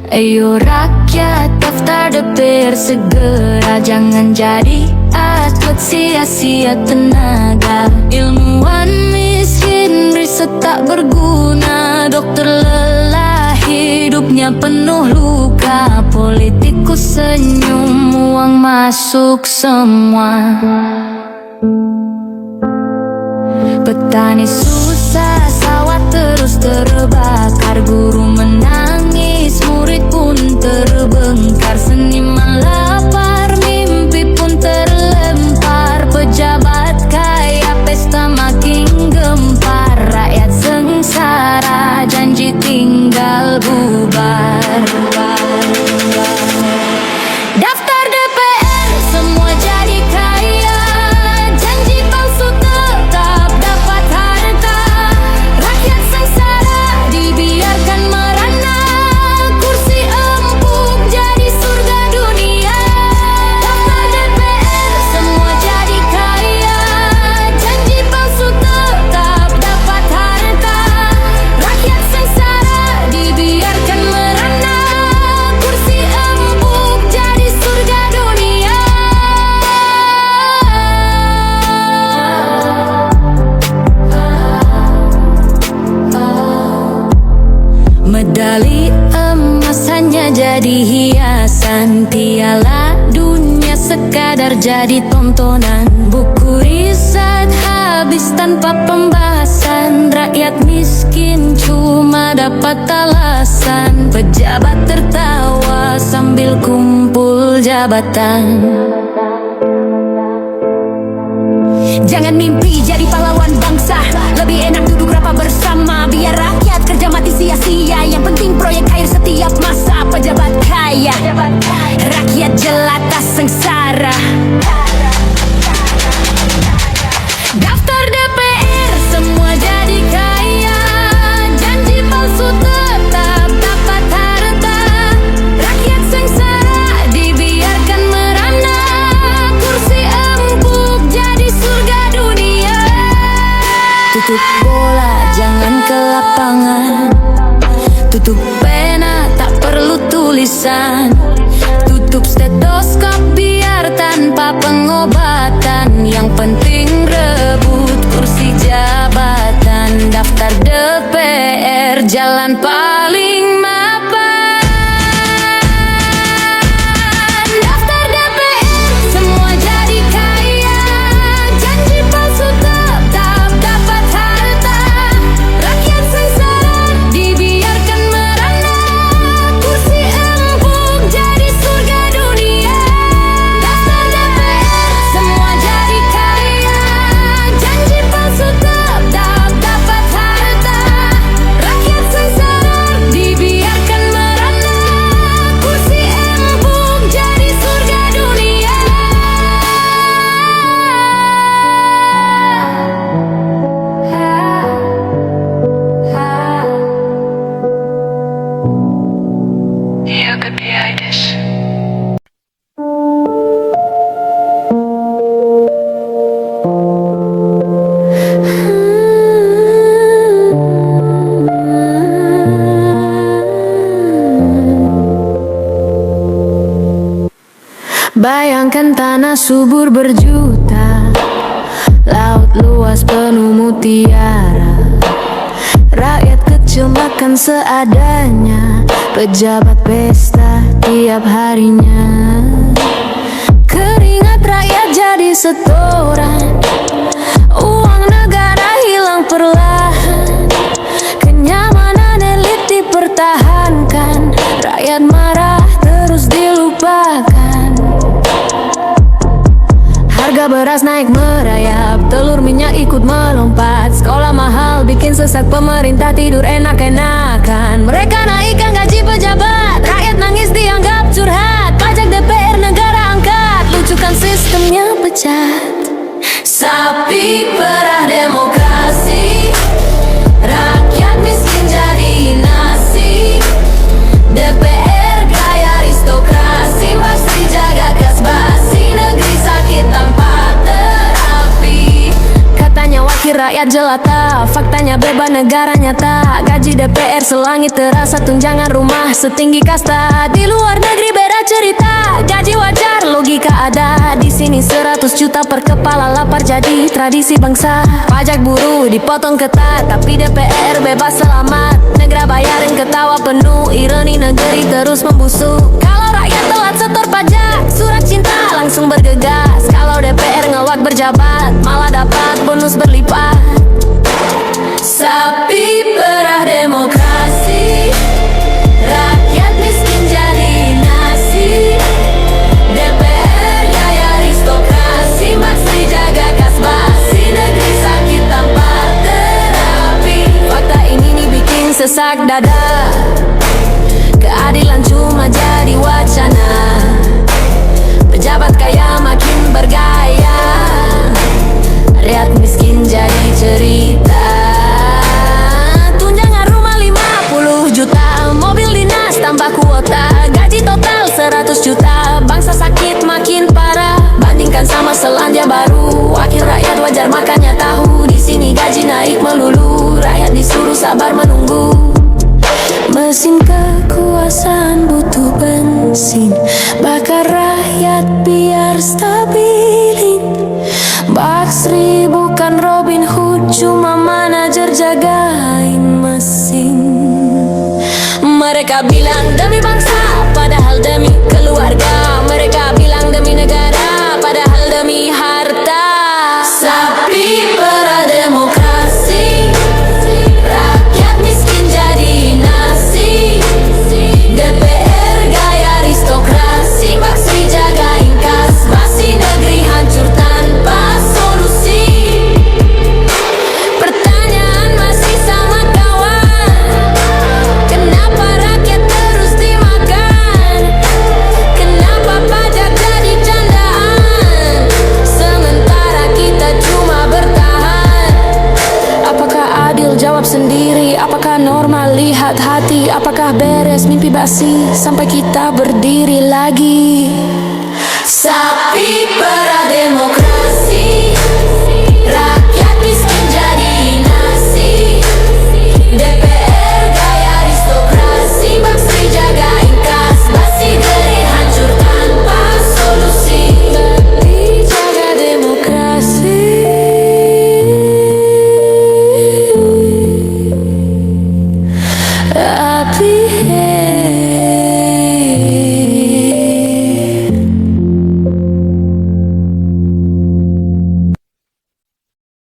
Ayo rakyat daftar DPR segera, jangan jadi atlet sia-sia tenaga. Ilmuwan miskin, riset tak berguna, dokter lelah, hidupnya penuh luka. Politikus senyum, uang masuk semua. Petani susah, sawah terus terbakar. Guru menangis, murid pun terbengkar. Seniman lapar, mimpi pun terlempar. Pejabat kaya, pesta makin gempar. Rakyat sengsara, janji tinggal bubar. Daftar DPR, semua jadi kaya. Janji palsu tetap dapat harta. Rakyat sengsara, dibiarkan merana. Kursi empuk jadi surga dunia. Daftar DPR, semua jadi kaya. Janji palsu tetap dapat harta. Rakyat sengsara, dibiarkan merana. Kursi empuk jadi surga dunia. Medali emas hanya jadi hiasan. Piala dunia sekadar jadi tontonan. Buku riset habis tanpa pembahasan. Rakyat miskin cuma dapat alasan. Pejabat tertawa sambil kumpul jabatan. Jangan mimpi jadi pahlawan bangsa, lebih enak duduk rapat bersama. Biar rakyat kerja mati sia-sia, yang penting proyek air setiap masa. Pejabat kaya, rakyat jelata sengsara. Daftar DPR, semua jadi kaya. Janji palsu tetap dapat harta. Rakyat sengsara, dibiarkan merana. Kursi empuk jadi surga dunia. Tutup bola, jangan ke lapangan. Tutup pena, tak perlu tulisan. Tutup stetoskop biar tanpa pengobatan. Yang penting rebut kursi jabatan. Daftar DPR, jalan paling mapan. Daftar DPR, semua jadi kaya. Janji palsu tetap dapat harta. Rakyat sengsara, dibiarkan merana. Kursi empuk jadi surga dunia. Daftar DPR, semua jadi kaya. Janji palsu tetap dapat harta. Rakyat sengsara, dibiarkan merana. Kursi empuk jadi surga dunia. You could be Irish. Bayangkan tanah subur berjuta, laut luas penuh mutiara. Rakyat kecil makan seadanya, pejabat pesta tiap harinya. Keringat rakyat jadi setoran, uang negara hilang perlahan. Kenyamanan elit dipertahankan, rakyat marah terus dilupakan. Harga beras naik merayap, telur minyak ikut melompat. Sekolah mahal bikin sesak, pemerintah tidur enak-enakan. Mereka naikkan gaji pejabat, rakyat nangis dianggap curhat. Pajak DPR negara angkat, lucukan sistemnya pecat. Sapi perah demokrasi, rakyat miskin jadi nasi. DPR gaya aristokrasi, pasti jaga kas basi. Negeri sakit tanpa terapi, katanya wakil rakyat rakyat jelata, faktanya beban negara nyata. Gaji DPR selangit terasa tunjangan rumah setinggi kasta. Di luar negeri beda cerita, gaji wajar logika ada. Di sini 100 juta per kepala lapar jadi tradisi bangsa. Pajak buruh dipotong ketat, tapi DPR bebas selamat. Negara bayarin ketawa penuh, ironi negeri terus membusuk. Kalau rakyat telat setor pajak, surat cinta langsung bergegas. Kalau DPR ngelak berjabat, malah dapat bonus berlipat. Sapi perah demokrasi, rakyat miskin jadi nasi. DPR gaya aristokrasi, maksi jaga kas basi. Negeri sakit tanpa terapi. Fakta ini nih bikin sesak dada. Keadilan cuma jadi wacana, pejabat kaya makin bergaya, rakyat miskin jadi cerita. Tunjangan rumah 50 juta, mobil dinas tambah kuota, gaji total 100 juta. Bangsa sakit makin parah, bandingkan sama Selandia Baru. Wakil rakyat wajar makannya tahu, di sini gaji naik melulu, rakyat disuruh sabar menunggu. Mesin kekuasaan butuh bensin, bakar rakyat biar stabilin. Baksri bukan Robin Hood, cuma manajer jagain mesin. Mereka bilang demi bangsa, padahal demi keluarga. Mereka bilang demi negara, padahal demi harta. Sapi perah demokrasi, rakyat miskin jadi nasi. DPR gaya aristokrasi, maksi jagain kas basi. Negeri hancur tanpa solusi. Pertanyaan masih sama kawan, kenapa rakyat terus dimakan? Kenapa pajak jadi candaan, sementara kita cuma bertahan? Apakah adil? Jawab sendiri. Apakah normal? Lihat hati. Apakah beres? Mimpi basi sampai kita berdiri lagi. Sapi perah demokrasi.